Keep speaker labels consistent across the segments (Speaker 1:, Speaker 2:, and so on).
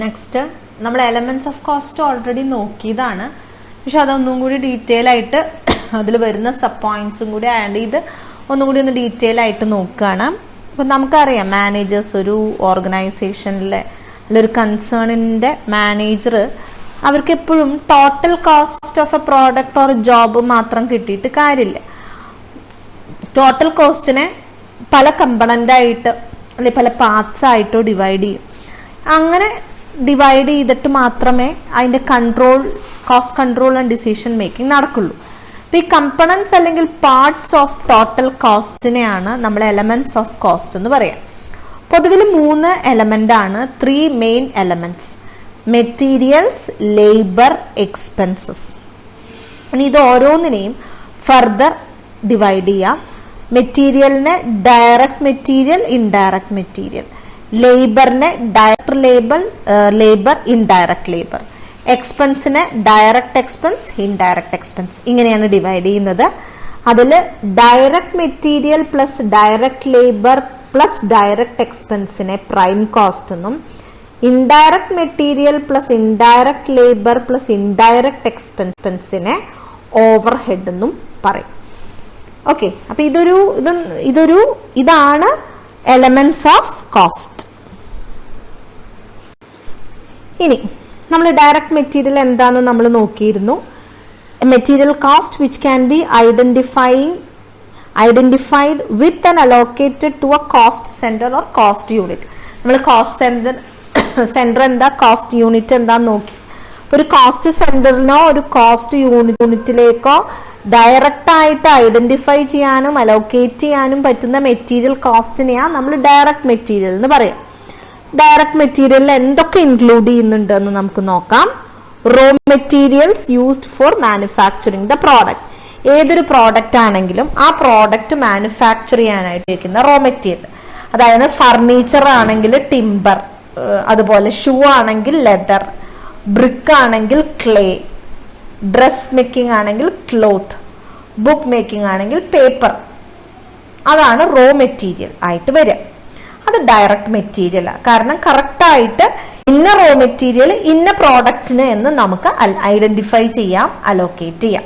Speaker 1: Next നമ്മൾ elements of cost already നോക്കിയതാണ്. പക്ഷെ അതൊന്നും കൂടി ഡീറ്റെയിൽ ആയിട്ട് അതിൽ വരുന്ന സബ് പോയിന്റ്സും കൂടി ആഡ് ചെയ്ത് ഒന്നും കൂടി ഒന്ന് ഡീറ്റെയിൽ ആയിട്ട് നോക്കുകയാണ്. അപ്പം നമുക്കറിയാം മാനേജേഴ്സ് ഒരു ഓർഗനൈസേഷനിലെ ഒരു കൺസേണിൻ്റെ മാനേജർ അവർക്ക് എപ്പോഴും total cost of A product or job മാത്രം കിട്ടിയിട്ട് കാര്യമില്ല. ടോട്ടൽ കോസ്റ്റിനെ പല കമ്പണൻ്റായിട്ട് അല്ലെങ്കിൽ പല പാർട്സ് ആയിട്ടോ ഡിവൈഡ് ചെയ്യും. അങ്ങനെ ഡിവൈഡ് ചെയ്തിട്ട് മാത്രമേ അതിൻ്റെ cost control and decision making നടക്കുള്ളൂ. അപ്പോൾ ഈ കമ്പണൻസ് അല്ലെങ്കിൽ പാർട്സ് ഓഫ് ടോട്ടൽ കോസ്റ്റിനെയാണ് നമ്മൾ എലമെന്റ്സ് ഓഫ് കോസ്റ്റ് എന്ന് പറയാം. പൊതുവിൽ 3 എലമെന്റ് ആണ്, 3 main elements: materials, labour, expenses. ഇനി ഇത് ഓരോന്നിനെയും ഫർദർ ഡിവൈഡ് ചെയ്യാം. മെറ്റീരിയലിനെ ഡയറക്റ്റ് മെറ്റീരിയൽ, ഇൻഡയറക്റ്റ് മെറ്റീരിയൽ. ലേബറിനെ ഡയറക്റ്റ് ലേബർ, ഇൻഡയറക്റ്റ് ലേബർ. എക്സ്പെൻസിനെ ഡയറക്റ്റ് എക്സ്പെൻസ്, ഇൻഡയറക്റ്റ് എക്സ്പെൻസ്. ഇങ്ങനെയാണ് ഡിവൈഡ് ചെയ്യുന്നത്. അതിൽ direct material plus direct labour plus direct എക്സ്പെൻസിനെ പ്രൈം കോസ്റ്റ് എന്നും, indirect material plus indirect labour plus indirect എക്സ്പെൻസിനെ ഓവർ ഹെഡ് എന്നും പറയും. ഓക്കെ, അപ്പൊ ഇതാണ് എലമെന്റ്സ് ഓഫ് കോസ്റ്റ്. ഇനി നമ്മൾ ഡയറക്റ്റ് മെറ്റീരിയൽ എന്താണെന്ന് നമ്മൾ നോക്കിയിരുന്നു. Material cost which can be identified with and allocated to a cost centre or cost unit. നമ്മൾ കോസ്റ്റ് സെന്റർ എന്താ, കോസ്റ്റ് യൂണിറ്റ് എന്താന്ന് നോക്കി. ഒരു കോസ്റ്റ് സെന്ററിനോ ഒരു കോസ്റ്റ് യൂണിറ്റിലേക്കോ ഡയറക്റ്റ് ആയിട്ട് ഐഡന്റിഫൈ ചെയ്യാനും അലോക്കേറ്റ് ചെയ്യാനും പറ്റുന്ന മെറ്റീരിയൽ കോസ്റ്റിനെയാണ് നമ്മൾ ഡയറക്റ്റ് മെറ്റീരിയൽ എന്ന് പറയാം. ഡയറക്റ്റ് മെറ്റീരിയലിൽ എന്തൊക്കെ ഇൻക്ലൂഡ് ചെയ്യുന്നുണ്ട് എന്ന് നമുക്ക് നോക്കാം. Raw materials used for manufacturing the product. ഏതൊരു പ്രോഡക്റ്റ് ആണെങ്കിലും ആ പ്രോഡക്റ്റ് മാനുഫാക്ചർ ചെയ്യാനായിട്ട് ഉപയോഗിക്കുന്ന റോ മെറ്റീരിയൽ. അതായത് ഫർണിച്ചർ ആണെങ്കിൽ ടിമ്പർ, അതുപോലെ ഷൂ ആണെങ്കിൽ ലെതർ, ബ്രിക്ക് ആണെങ്കിൽ ക്ലേ, ഡ്രസ് മേക്കിംഗ് ആണെങ്കിൽ ക്ലോത്ത്, ബുക്ക് മേക്കിംഗ് ആണെങ്കിൽ പേപ്പർ. അതാണ് റോ മെറ്റീരിയൽ ആയിട്ട് വരിക. അത് ഡയറക്റ്റ് മെറ്റീരിയലാണ്. കാരണം കറക്റ്റായിട്ട് ഇന്ന റോ മെറ്റീരിയൽ ഇന്ന പ്രോഡക്റ്റിന് എന്ന് നമുക്ക് ഐഡന്റിഫൈ ചെയ്യാം, അലോക്കേറ്റ് ചെയ്യാം.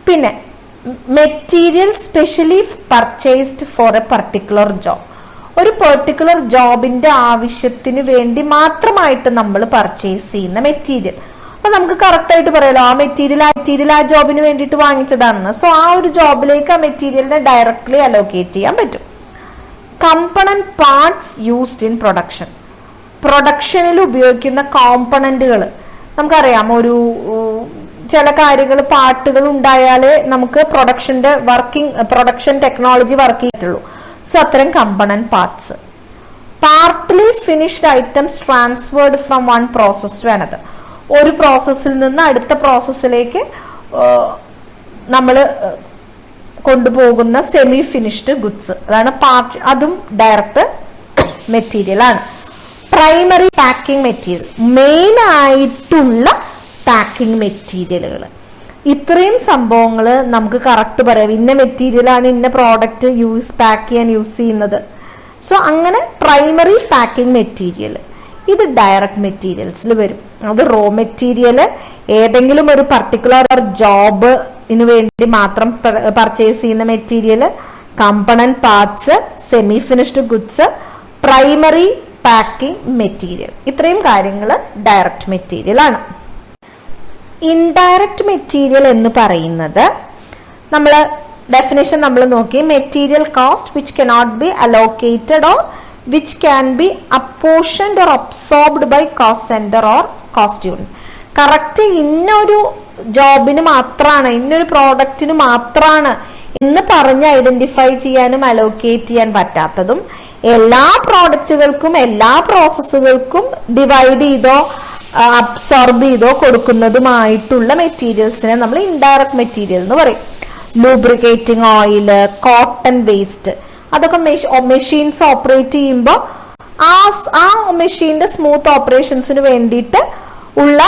Speaker 1: പിന്നെ material specially purchased for a particular job. ഒരു പെർട്ടിക്കുലർ ജോബിന്റെ ആവശ്യത്തിന് വേണ്ടി മാത്രമായിട്ട് നമ്മൾ പർച്ചേസ് ചെയ്യുന്ന മെറ്റീരിയൽ. അപ്പൊ നമുക്ക് കറക്റ്റ് ആയിട്ട് പറയാലോ ആ മെറ്റീരിയൽ ആ ജോബിന് വേണ്ടിയിട്ട് വാങ്ങിച്ചതാണെന്ന്. സോ ആ ഒരു ജോബിലേക്ക് ആ മെറ്റീരിയലിനെ ഡയറക്ട്ലി അലോക്കേറ്റ് ചെയ്യാൻ പറ്റും. Component parts used in production. പ്രൊഡക്ഷനിൽ ഉപയോഗിക്കുന്ന കോമ്പണന്റുകൾ നമുക്കറിയാം. ഒരു ചില കാര്യങ്ങൾ പാർട്ടുകൾ ഉണ്ടായാലേ നമുക്ക് പ്രൊഡക്ഷൻ ടെക്നോളജി വർക്ക് ചെയ്തിട്ടുള്ളൂ. സോ അത്തരം component parts. Partly finished items transferred from one process to another. ഒരു പ്രോസസ്സിൽ നിന്ന് അടുത്ത പ്രോസസ്സിലേക്ക് നമ്മൾ കൊണ്ടുപോകുന്ന സെമി ഫിനിഷ്ഡ് ഗുഡ്സ്, അതാണ് പാർട്ട്. അതും ഡയറക്റ്റ് മെറ്റീരിയൽ ആണ്. പ്രൈമറി പാക്കിംഗ് മെറ്റീരിയൽ, മെയിൻ ആയിട്ടുള്ള പാക്കിംഗ് മെറ്റീരിയലുകൾ. ഇത്രയും സംഭവങ്ങൾ നമുക്ക് കറക്റ്റ് പറയാം. ഇന്ന മെറ്റീരിയലാണ് ഇന്ന പ്രോഡക്റ്റ് പാക്ക് ചെയ്യാൻ യൂസ് ചെയ്യുന്നത്. സോ അങ്ങനെ പ്രൈമറി പാക്കിംഗ് മെറ്റീരിയൽ ഇത് ഡയറക്റ്റ് മെറ്റീരിയൽസിൽ വരും. അത് റോ മെറ്റീരിയൽ ഏതെങ്കിലും ഒരു പർട്ടിക്കുലർ ജോബിന് വേണ്ടി മാത്രം പർച്ചേസ് ചെയ്യുന്ന material, component parts, semi finished goods, primary packing material. ഇത്രയും കാര്യങ്ങൾ ഡയറക്റ്റ് മെറ്റീരിയൽ ആണ്. ഇൻഡയറക്റ്റ് മെറ്റീരിയൽ എന്ന് പറയുന്നത് നമ്മൾ ഡെഫിനേഷൻ നമ്മൾ നോക്കി. Material cost which cannot be allocated or which can be apportioned or absorbed by cost center or cost unit. Correct ഇന്നൊരു ജോബിന് മാത്രമാണ്, ഇന്നൊരു പ്രോഡക്റ്റിന് മാത്രമാണ് എന്ന് പറഞ്ഞ് ഐഡന്റിഫൈ ചെയ്യാനും അലോക്കേറ്റ് ചെയ്യാൻ പറ്റാത്തതും എല്ലാ പ്രോഡക്റ്റുകൾക്കും എല്ലാ പ്രോസസ്സുകൾക്കും ഡിവൈഡ് ചെയ്തോ അബ്സോർബ് ചെയ്തോ കൊടുക്കുന്നതുമായിട്ടുള്ള മെറ്റീരിയൽസിനെ നമ്മൾ ഇൻഡയറക്റ്റ് മെറ്റീരിയൽ എന്ന് പറയും. ലൂബ്രിക്കേറ്റിംഗ് ഓയിൽ, കോട്ടൺ വേസ്റ്റ്, അതൊക്കെ മെഷീൻസ് ഓപ്പറേറ്റ് ചെയ്യുമ്പോൾ ആ മെഷീന്റെ സ്മൂത്ത് ഓപ്പറേഷൻസിന് വേണ്ടിയിട്ട് ഉള്ള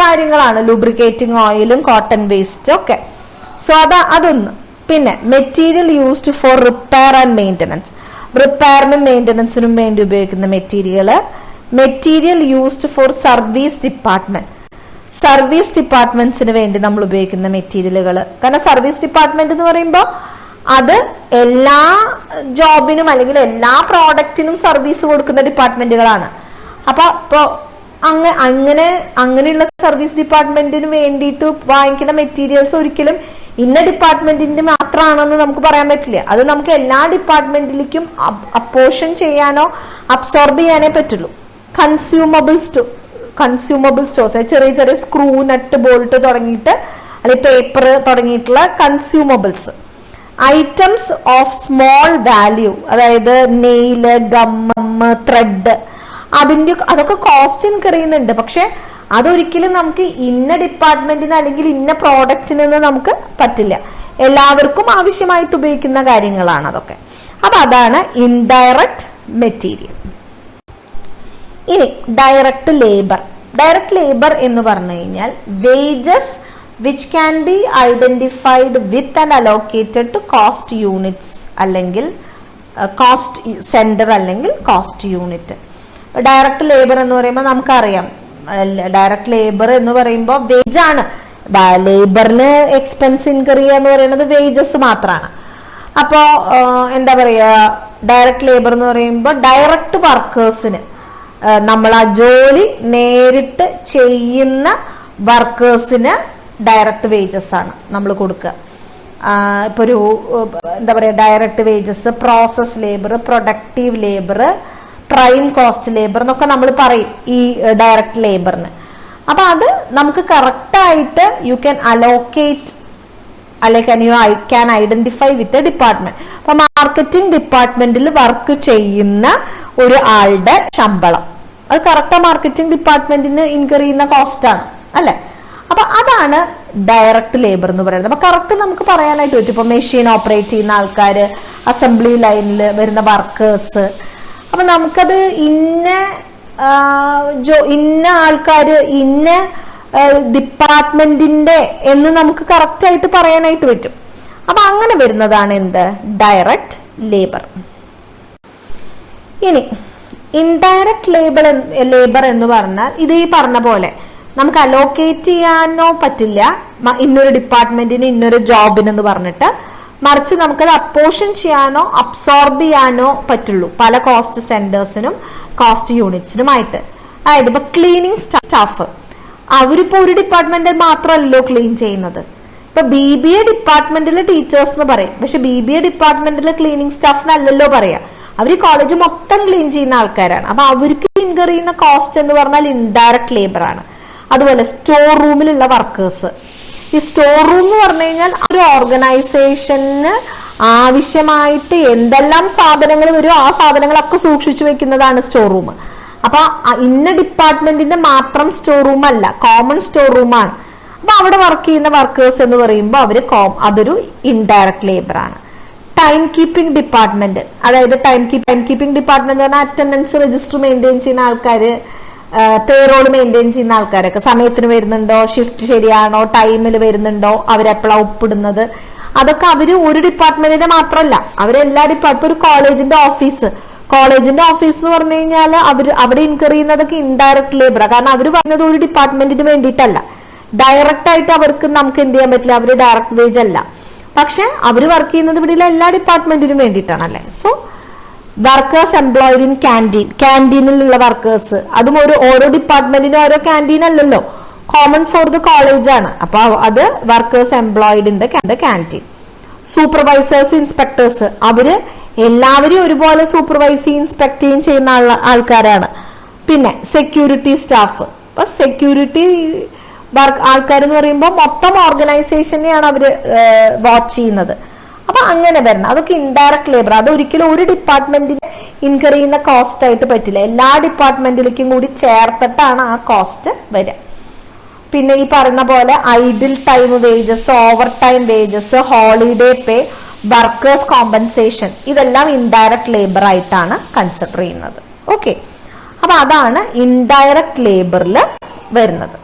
Speaker 1: കാര്യങ്ങളാണ് ലൂബ്രിക്കേറ്റിംഗ് ഓയിലും കോട്ടൺ വേസ്റ്റും ഒക്കെ. സോ അതൊന്ന്. പിന്നെ material used for repair and maintenance. റിപ്പയറിനും മെയിൻ്റനൻസിനും വേണ്ടി ഉപയോഗിക്കുന്ന material. Material used for service department. Service ഡിപ്പാർട്ട്മെന്റ്സിന് വേണ്ടി നമ്മൾ ഉപയോഗിക്കുന്ന മെറ്റീരിയലുകൾ. കാരണം സർവീസ് ഡിപ്പാർട്ട്മെന്റ് എന്ന് പറയുമ്പോൾ അത് എല്ലാ ജോബിനും അല്ലെങ്കിൽ എല്ലാ പ്രോഡക്റ്റിനും സർവീസ് കൊടുക്കുന്ന ഡിപ്പാർട്ട്മെന്റുകളാണ്. അപ്പൊ അങ്ങനെയുള്ള സർവീസ് ഡിപ്പാർട്ട്മെന്റിന് വേണ്ടിയിട്ട് വാങ്ങിക്കുന്ന മെറ്റീരിയൽസ് ഒരിക്കലും ഇന്ന ഡിപ്പാർട്ട്മെന്റിന്റെ മാത്രമാണെന്ന് നമുക്ക് പറയാൻ പറ്റില്ല. അത് നമുക്ക് എല്ലാ ഡിപ്പാർട്ട്മെന്റിലേക്കും അപ്പോർഷൻ ചെയ്യാനോ അബ്സോർബ് ചെയ്യാനേ പറ്റുള്ളൂ. കൺസ്യൂമബിൾ സ്റ്റോഴ്സ്, ചെറിയ ചെറിയ സ്ക്രൂ, നട്ട്, ബോൾട്ട് തുടങ്ങിയിട്ട് അല്ലെങ്കിൽ പേപ്പർ തുടങ്ങിയിട്ടുള്ള consumables. Items of small value, അതായത് നെയില്, ഗമ്മ്, ത്രെഡ്, അതൊക്കെ കോസ്റ്റ് ഇൻകർ ചെയ്യുന്നുണ്ട്. പക്ഷെ അതൊരിക്കലും നമുക്ക് ഇന്ന ഡിപ്പാർട്ട്മെന്റിന് അല്ലെങ്കിൽ ഇന്ന പ്രോഡക്റ്റിന് നമുക്ക് പറ്റില്ല. എല്ലാവർക്കും ആവശ്യമായിട്ട് ഉപയോഗിക്കുന്ന കാര്യങ്ങളാണ് അതൊക്കെ. അപ്പൊ അതാണ് ഇൻഡയറക്റ്റ് മെറ്റീരിയൽ. ഇനി ഡയറക്റ്റ് ലേബർ. ഡയറക്റ്റ് ലേബർ എന്ന് പറഞ്ഞു കഴിഞ്ഞാൽ wages which can be identified with and allocated to cost units അല്ലെങ്കിൽ കോസ്റ്റ് സെന്റർ അല്ലെങ്കിൽ കോസ്റ്റ് യൂണിറ്റ്. ഡയറക്റ്റ് ലേബർ എന്ന് പറയുമ്പോൾ നമുക്കറിയാം, ഡയറക്റ്റ് ലേബർ എന്ന് പറയുമ്പോൾ വേജ് ആണ്. ലേബറിന് എക്സ്പെൻസ് ഇൻകർ ചെയ്യുക എന്ന് പറയുന്നത് വേജസ് മാത്രമാണ്. അപ്പോ എന്താ പറയാ, ഡയറക്റ്റ് ലേബർ എന്ന് പറയുമ്പോൾ ഡയറക്റ്റ് വർക്കേഴ്സിന്, നമ്മൾ ആ ജോലി നേരിട്ട് ചെയ്യുന്ന വർക്കേഴ്സിന് ഡയറക്റ്റ് വേജസ് ആണ് നമ്മൾ കൊടുക്കുക. ഇപ്പൊ ഒരു എന്താ പറയാ, direct wages, process labour, productive labour, prime cost labour എന്നൊക്കെ നമ്മൾ പറയും ഈ ഡയറക്റ്റ് ലേബറിന്. അപ്പൊ അത് നമുക്ക് കറക്റ്റ് ആയിട്ട് യു ക്യാൻ അലോക്കേറ്റ് അല്ലെങ്കിൽ you can identify with a department. അപ്പൊ മാർക്കറ്റിംഗ് ഡിപ്പാർട്ട്മെന്റിൽ വർക്ക് ചെയ്യുന്ന ഒരു ആളുടെ ശമ്പളം അത് കറക്റ്റ് മാർക്കറ്റിംഗ് ഡിപ്പാർട്ട്മെന്റിന് ഇൻകർ ചെയ്യുന്ന കോസ്റ്റ് ആണ് അല്ലെ. അപ്പൊ അതാണ് ഡയറക്റ്റ് ലേബർ എന്ന് പറയുന്നത്. അപ്പൊ കറക്റ്റ് നമുക്ക് പറയാനായിട്ട് പറ്റും. ഇപ്പൊ മെഷീൻ ഓപ്പറേറ്റ് ചെയ്യുന്ന ആൾക്കാര്, അസംബ്ലി ലൈനിൽ വരുന്ന വർക്കേഴ്സ്. അപ്പൊ നമുക്കത് ഇന്ന ആൾക്കാര് ഇന്ന ഡിപ്പാർട്ട്മെന്റിന്റെ എന്ന് നമുക്ക് കറക്റ്റ് ആയിട്ട് പറയാനായിട്ട് പറ്റും. അപ്പൊ അങ്ങനെ വരുന്നതാണ് എന്ത്, ഡയറക്റ്റ് ലേബർ. ഇനി ഇൻഡയറക്റ്റ് ലേബർ എന്ന് പറഞ്ഞാൽ ഇത് ഈ പറഞ്ഞ പോലെ നമുക്ക് അലോക്കേറ്റ് ചെയ്യാനോ പറ്റില്ല ഇന്നൊരു ഡിപ്പാർട്ട്മെന്റിന് ഇന്നൊരു ജോബിനെന്ന് പറഞ്ഞിട്ട്, മറിച്ച് നമുക്കത് അപ്പോർഷൻ ചെയ്യാനോ അബ്സോർബ് ചെയ്യാനോ പറ്റുള്ളൂ പല കോസ്റ്റ് സെന്റേഴ്സിനും കോസ്റ്റ് യൂണിറ്റ്സിനുമായിട്ട്. അതായത് ഇപ്പൊ ക്ലീനിങ് സ്റ്റാഫ്, അവരിപ്പോ ഒരു ഡിപ്പാർട്ട്മെന്റിൽ മാത്രമല്ലോ ക്ലീൻ ചെയ്യുന്നത്. ഇപ്പൊ BBA ഡിപ്പാർട്ട്മെന്റിലെ ടീച്ചേഴ്സ് എന്ന് പറയും, പക്ഷെ BBA ഡിപ്പാർട്ട്മെന്റിലെ ക്ലീനിങ് സ്റ്റാഫിനല്ലല്ലോ പറയാ. അവർ കോളേജ് മൊത്തം ക്ലീൻ ചെയ്യുന്ന ആൾക്കാരാണ്. അപ്പൊ അവർക്ക് ഇൻകർ ചെയ്യുന്ന കോസ്റ്റ് എന്ന് പറഞ്ഞാൽ ഇൻഡയറക്റ്റ് ലേബർ ആണ്. അതുപോലെ സ്റ്റോർ റൂമിലുള്ള വർക്കേഴ്സ്. ഈ സ്റ്റോർ റൂം എന്ന് പറഞ്ഞു കഴിഞ്ഞാൽ ഒരു ഓർഗനൈസേഷന് ആവശ്യമായിട്ട് എന്തെല്ലാം സാധനങ്ങൾ വരും ആ സാധനങ്ങളൊക്കെ സൂക്ഷിച്ചു വെക്കുന്നതാണ് സ്റ്റോർ റൂം. അപ്പൊ ഇന്ന ഡിപ്പാർട്ട്മെന്റിന്റെ മാത്രം സ്റ്റോർ റൂം അല്ല, കോമൺ സ്റ്റോർ റൂമാണ്. അപ്പൊ അവിടെ വർക്ക് ചെയ്യുന്ന വർക്കേഴ്സ് എന്ന് പറയുമ്പോൾ അതൊരു ഇൻഡയറക്റ്റ് ലേബർ ആണ്. ടൈം കീപ്പിംഗ് ഡിപ്പാർട്ട്മെന്റ്, അതായത് ടൈം കീപ്പിംഗ് ഡിപ്പാർട്ട്മെന്റ് പറഞ്ഞാൽ അറ്റൻഡൻസ് രജിസ്റ്റർ മെയിൻറ്റെയിൻ ചെയ്യുന്ന ആൾക്കാര്, പേറോൾ മെയിൻറ്റെയിൻ ചെയ്യുന്ന ആൾക്കാരൊക്കെ സമയത്തിന് വരുന്നുണ്ടോ, ഷിഫ്റ്റ് ശരിയാണോ, ടൈമിൽ വരുന്നുണ്ടോ, അവരെപ്പോഴാണ് ഒപ്പിടുന്നത്, അതൊക്കെ അവര് ഒരു ഡിപ്പാർട്ട്മെന്റിന്റെ മാത്രമല്ല, അവരെല്ലാ ഡിപ്പാർട്ട്മെന്റ്. ഒരു കോളേജിന്റെ ഓഫീസ് എന്ന് പറഞ്ഞു കഴിഞ്ഞാൽ അവിടെ ഇൻകർ ചെയ്യുന്നതൊക്കെ ഇൻഡയറക്റ്റ് ലേബറാണ്. കാരണം അവർ പറഞ്ഞത് ഒരു ഡിപ്പാർട്ട്മെന്റിന് വേണ്ടിയിട്ടല്ല, ഡയറക്റ്റ് ആയിട്ട് അവർക്ക് നമുക്ക് എന്ത് ചെയ്യാൻ പറ്റില്ല, അവര് ഡയറക്റ്റ് വേജ് അല്ല. പക്ഷെ അവർ വർക്ക് ചെയ്യുന്നത് ഇവിടെ എല്ലാ ഡിപ്പാർട്ട്മെന്റിനും വേണ്ടിയിട്ടാണ് അല്ലെ. സോ വർക്കേഴ്സ് എംപ്ലോയിഡ് ഇൻ ക്യാൻറ്റീനിലുള്ള വർക്കേഴ്സ്, അതും ഓരോ ഡിപ്പാർട്ട്മെന്റിനും ഓരോ ക്യാൻറ്റീൻ അല്ലല്ലോ, കോമൺ ഫോർ ദ കോളേജ് ആണ്. അപ്പൊ അത് workers employed in the canteen. Supervisors, inspectors, അവര് എല്ലാവരും ഒരുപോലെ സൂപ്പർവൈസ് ഇൻസ്പെക്ട് ചെയ്യുന്ന ആൾക്കാരാണ്. പിന്നെ സെക്യൂരിറ്റി സ്റ്റാഫ്, അപ്പൊ സെക്യൂരിറ്റി ആൾക്കാരെന്ന് പറയുമ്പോൾ മൊത്തം ഓർഗനൈസേഷനെയാണ് അവര് വാച്ച് ചെയ്യുന്നത്. അപ്പൊ അങ്ങനെ വരണം, അതൊക്കെ ഇൻഡയറക്റ്റ് ലേബർ. അത് ഒരിക്കലും ഒരു ഡിപ്പാർട്ട്മെന്റിന് ഇൻകർ ചെയ്യുന്ന കോസ്റ്റ് ആയിട്ട് പറ്റില്ല, എല്ലാ ഡിപ്പാർട്ട്മെന്റിലേക്കും കൂടി ചേർത്തിട്ടാണ് ആ കോസ്റ്റ് വരിക. പിന്നെ ഈ പറയുന്ന പോലെ idle time wages, overtime wages, holiday pay, workers compensation, ഇതെല്ലാം ഇൻഡയറക്റ്റ് ലേബർ ആയിട്ടാണ് കൺസിഡർ ചെയ്യുന്നത്. ഓക്കെ, അപ്പൊ അതാണ് ഇൻഡയറക്റ്റ് ലേബറിൽ വരുന്നത്.